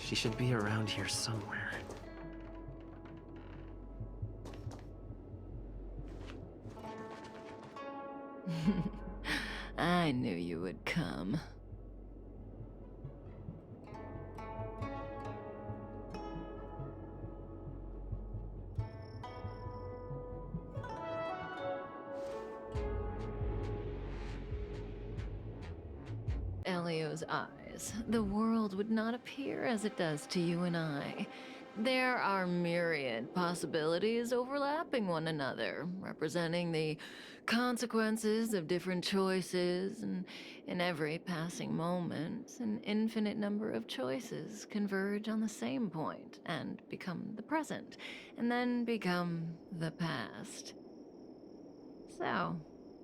She should be around here somewhere. I knew you would come. Elio's eyes. The world would not appear as it does to you and I. There are myriad possibilities overlapping one another, representing the consequences of different choices, and in every passing moment, an infinite number of choices converge on the same point and become the present, and then become the past. So,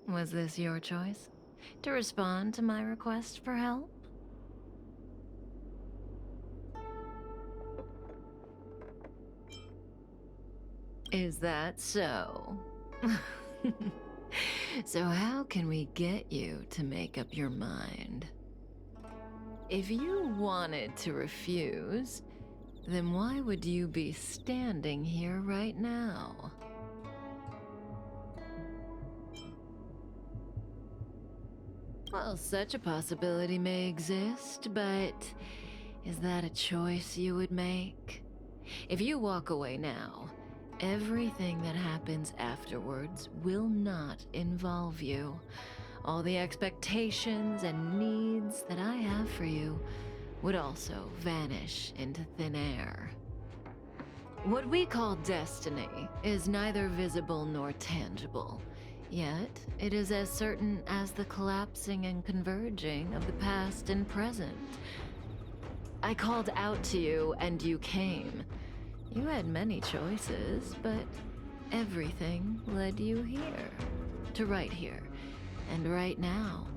was this your choice? To respond to my request for help? Is that so? So how can we get you to make up your mind? If you wanted to refuse, then why would you be standing here right now? Well, such a possibility may exist, but is that a choice you would make? If you walk away now, everything that happens afterwards will not involve you. All the expectations and needs that I have for you would also vanish into thin air. What we call destiny is neither visible nor tangible, yet it is as certain as the collapsing and converging of the past and present. I called out to you and you came. You had many choices, but everything led you here, to right here, and right now.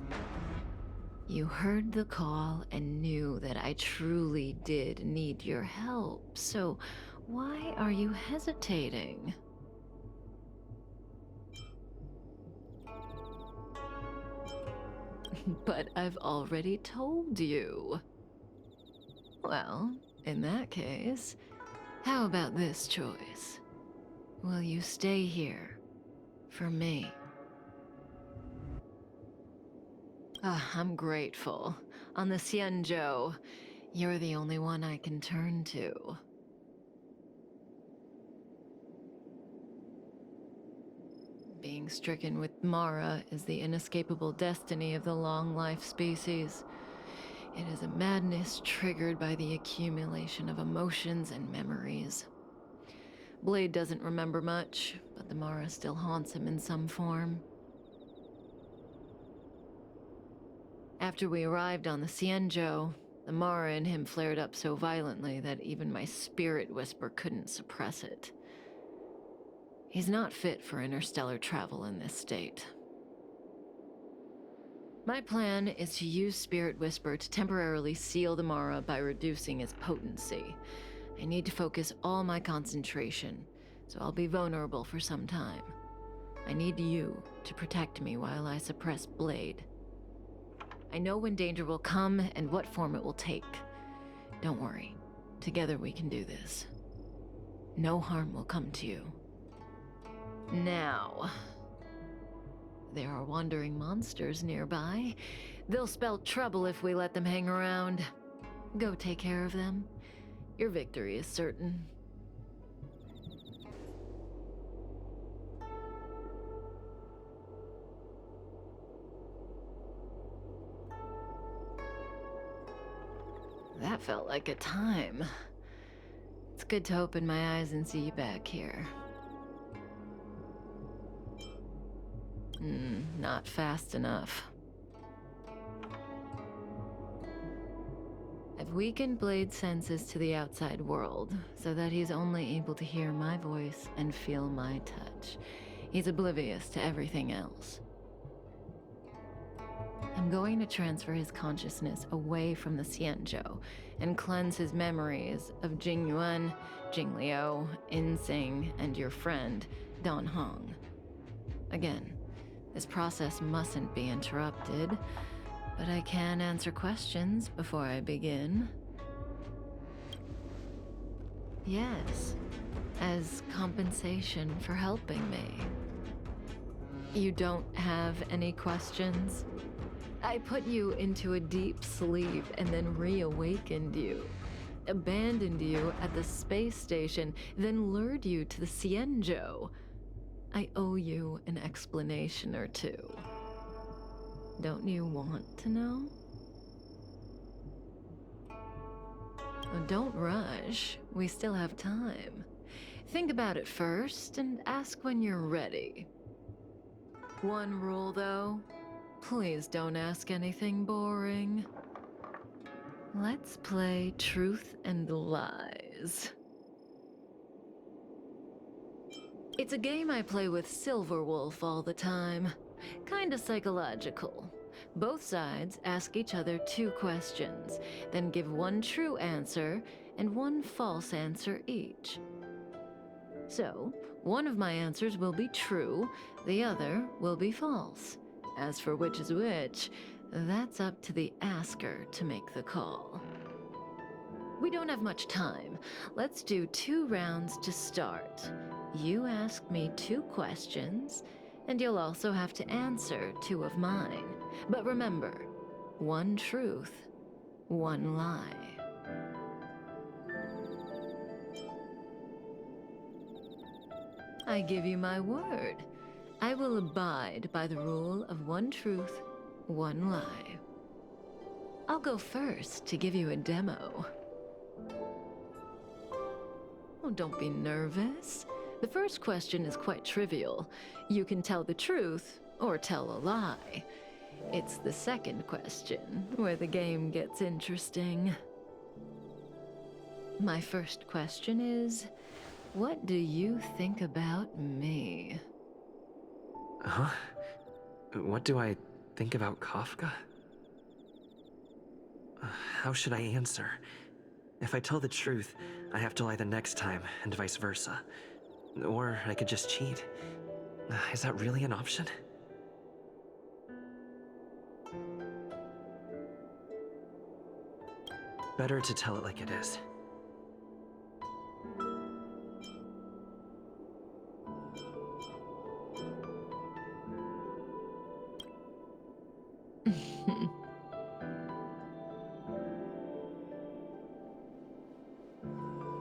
You heard the call and knew that I truly did need your help, so why are you hesitating? But I've already told you. Well, in that case, how about this choice? Will you stay here for me? I'm grateful. On the Xianzhou, you're the only one I can turn to. Being stricken with Mara is the inescapable destiny of the long-life species. It is a madness triggered by the accumulation of emotions and memories. Blade doesn't remember much, but the Mara still haunts him in some form. After we arrived on the Xianzhou, the Mara in him flared up so violently that even my spirit whisper couldn't suppress it. He's not fit for interstellar travel in this state. My plan is to use Spirit Whisper to temporarily seal the Mara by reducing its potency. I need to focus all my concentration, so I'll be vulnerable for some time. I need you to protect me while I suppress Blade. I know when danger will come and what form it will take. Don't worry, together we can do this. No harm will come to you. Now, there are wandering monsters nearby. They'll spell trouble if we let them hang around. Go take care of them. Your victory is certain. That felt like a time. It's good to open my eyes and see you back here. Not fast enough. I've weakened Blade's senses to the outside world, so that he's only able to hear my voice and feel my touch. He's oblivious to everything else. I'm going to transfer his consciousness away from the Xianzhou and cleanse his memories of Jingyuan, Jingliu, Insing, and your friend, Dan Hong. Again, this process mustn't be interrupted, but I can answer questions before I begin. Yes, as compensation for helping me. You don't have any questions? I put you into a deep sleep and then reawakened you. Abandoned you at the space station, then lured you to the Cienjo. I owe you an explanation or two. Don't you want to know? Don't rush. We still have time. Think about it first and ask when you're ready. One rule, though. Please don't ask anything boring. Let's play Truth and Lies. It's a game I play with Silverwolf all the time. Kinda psychological. Both sides ask each other 2 questions, then give 1 true answer and 1 false answer each. So, one of my answers will be true, the other will be false. As for which is which, that's up to the asker to make the call. We don't have much time. Let's do 2 rounds to start. You ask me 2 questions, and you'll also have to answer 2 of mine. But remember, 1 truth, 1 lie. I give you my word. I will abide by the rule of 1 truth, 1 lie. I'll go first to give you a demo. Oh, don't be nervous. The first question is quite trivial. You can tell the truth or tell a lie. It's the second question where the game gets interesting. My first question is, what do you think about me? Huh? What do I think about Kafka? How should I answer? If I tell the truth, I have to lie the next time, and vice versa. Or I could just cheat. Is that really an option? Better to tell it like it is.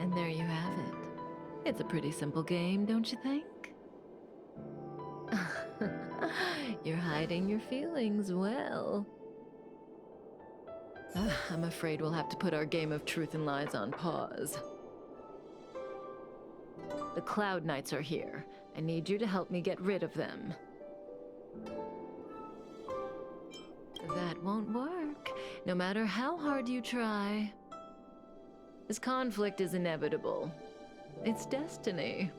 And there you have it. It's a pretty simple game, don't you think? You're hiding your feelings well. I'm afraid we'll have to put our game of truth and lies on pause. The Cloud Knights are here. I need you to help me get rid of them. That won't work, no matter how hard you try. This conflict is inevitable. It's destiny.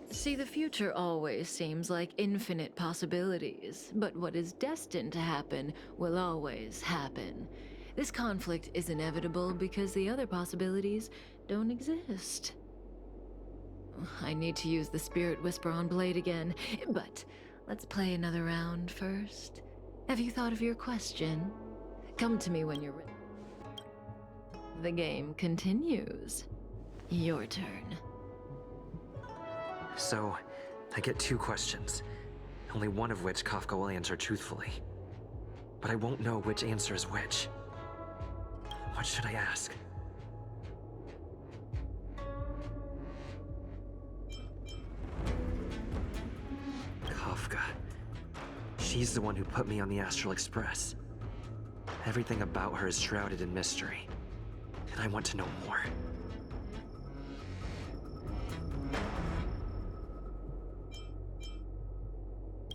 See, the future always seems like infinite possibilities, but what is destined to happen will always happen. This conflict is inevitable because the other possibilities don't exist. I need to use the Spirit Whisper on Blade again, but let's play another round first. Have you thought of your question? Come to me when you're ready. The game continues. Your turn. So, I get 2 questions, only one of which Kafka will answer truthfully. But I won't know which answer is which. What should I ask? Kafka. She's the one who put me on the Astral Express. Everything about her is shrouded in mystery, and I want to know more.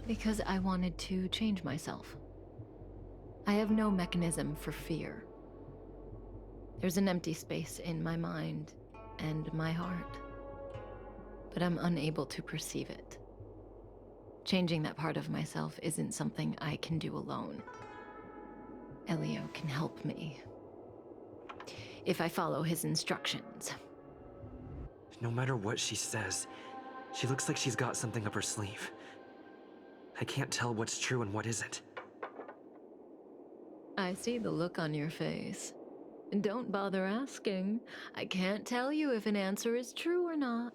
Because I wanted to change myself. I have no mechanism for fear. There's an empty space in my mind and my heart, but I'm unable to perceive it. Changing that part of myself isn't something I can do alone. Elio can help me if I follow his instructions. No matter what she says, she looks like she's got something up her sleeve. I can't tell what's true and what isn't. I see the look on your face. Don't bother asking. I can't tell you if an answer is true or not.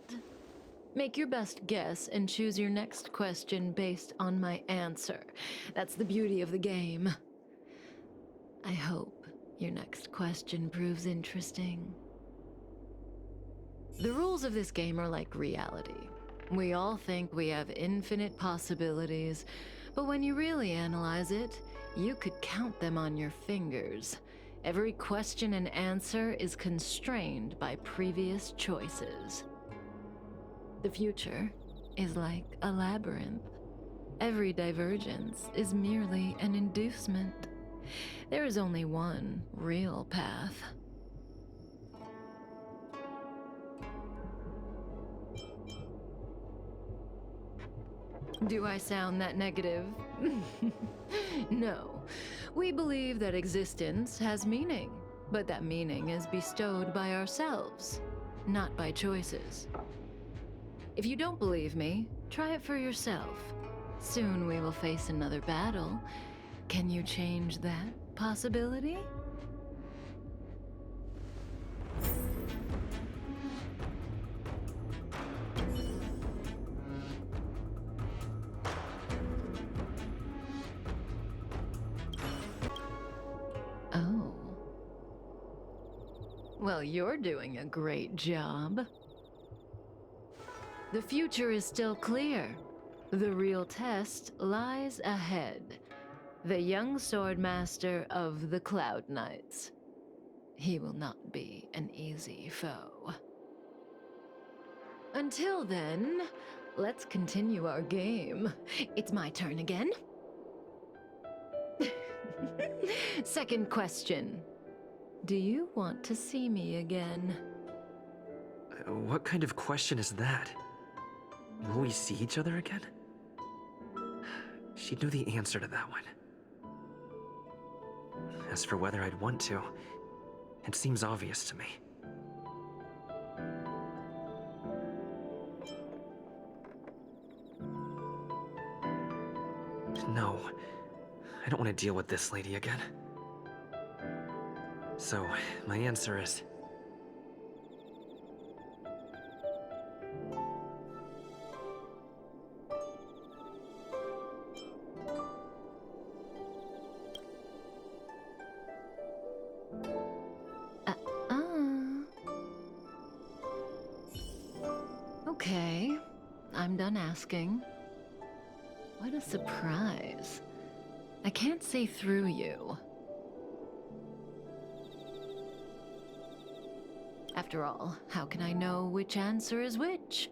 Make your best guess and choose your next question based on my answer. That's the beauty of the game. I hope your next question proves interesting. The rules of this game are like reality. We all think we have infinite possibilities, but when you really analyze it, you could count them on your fingers. Every question and answer is constrained by previous choices. The future is like a labyrinth. Every divergence is merely an inducement. There is only one real path. Do I sound that negative? No. We believe that existence has meaning, but that meaning is bestowed by ourselves, not by choices. If you don't believe me, try it for yourself. Soon we will face another battle. Can you change that possibility? Oh. Well, you're doing a great job. The future is still clear. The real test lies ahead. The young swordmaster of the Cloud Knights. He will not be an easy foe. Until then, let's continue our game. It's my turn again. Second question. Do you want to see me again? What kind of question is that? Will we see each other again? She'd know the answer to that one. As for whether I'd want to, it seems obvious to me. No, I don't want to deal with this lady again. So, my answer is... Okay, I'm done asking. What a surprise. I can't see through you. After all, how can I know which answer is which?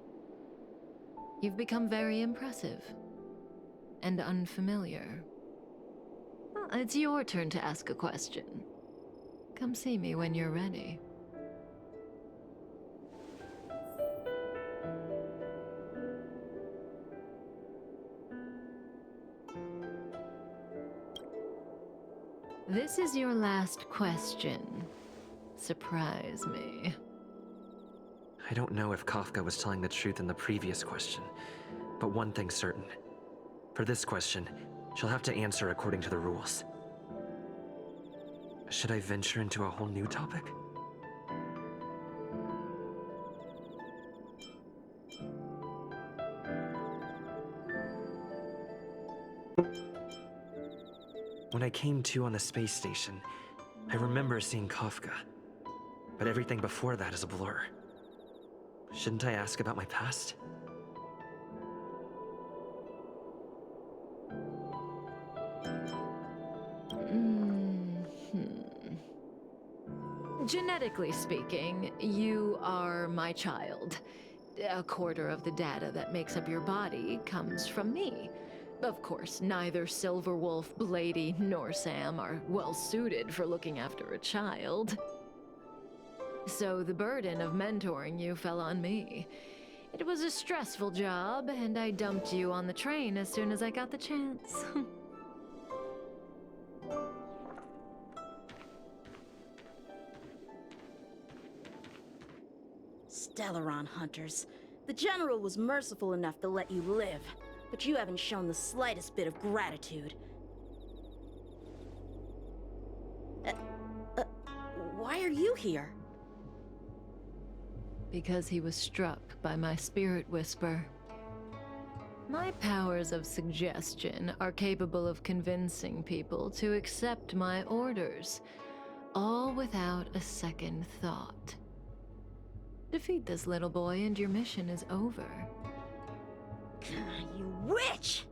You've become very impressive. And unfamiliar. Well, it's your turn to ask a question. Come see me when you're ready. This is your last question. Surprise me. I don't know if Kafka was telling the truth in the previous question, but one thing's certain. For this question, she'll have to answer according to the rules. Should I venture into a whole new topic? When I came to on the space station, I remember seeing Kafka. But everything before that is a blur. Shouldn't I ask about my past? Genetically speaking, you are my child. A quarter of the data that makes up your body comes from me. Of course, neither Silverwolf, Blady, nor Sam are well suited for looking after a child. So the burden of mentoring you fell on me. It was a stressful job, and I dumped you on the train as soon as I got the chance. Stellaron hunters. The General was merciful enough to let you live, but you haven't shown the slightest bit of gratitude. Why are you here? Because he was struck by my spirit whisper. My powers of suggestion are capable of convincing people to accept my orders, all without a second thought. Defeat this little boy and your mission is over. You witch!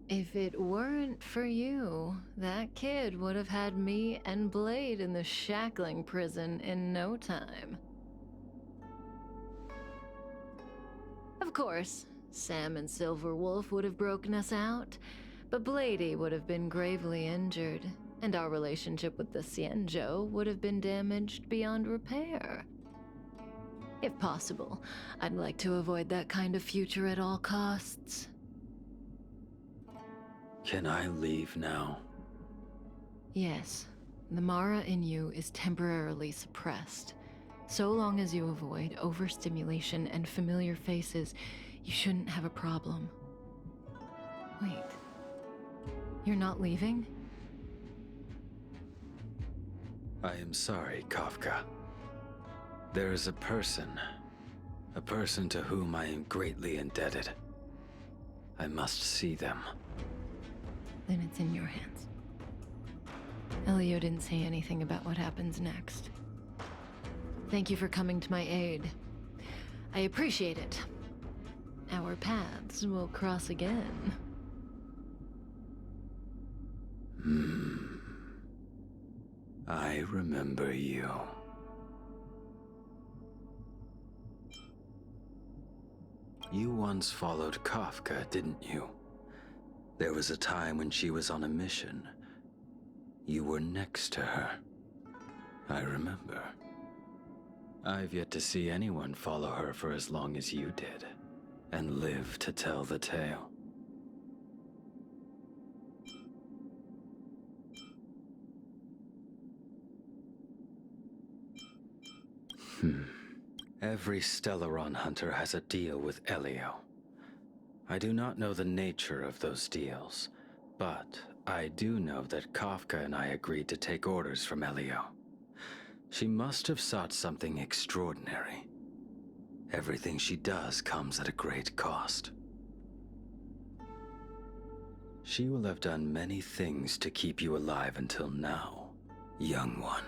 If it weren't for you, that kid would have had me and Blade in the shackling prison in no time. Of course, Sam and Silverwolf would have broken us out, but Blady would have been gravely injured, and our relationship with the Cienjo would have been damaged beyond repair. If possible, I'd like to avoid that kind of future at all costs. Can I leave now? Yes, the Mara in you is temporarily suppressed. So long as you avoid overstimulation and familiar faces, you shouldn't have a problem. Wait, you're not leaving? I am sorry, Kafka. There is a person to whom I am greatly indebted. I must see them. Then it's in your hands. Elio didn't say anything about what happens next. Thank you for coming to my aid. I appreciate it. Our paths will cross again. I remember you. You once followed Kafka, didn't you? There was a time when she was on a mission. You were next to her. I remember. I've yet to see anyone follow her for as long as you did, and live to tell the tale. Every Stellaron hunter has a deal with Elio. I do not know the nature of those deals, but I do know that Kafka and I agreed to take orders from Elio. She must have sought something extraordinary. Everything she does comes at a great cost. She will have done many things to keep you alive until now, young one.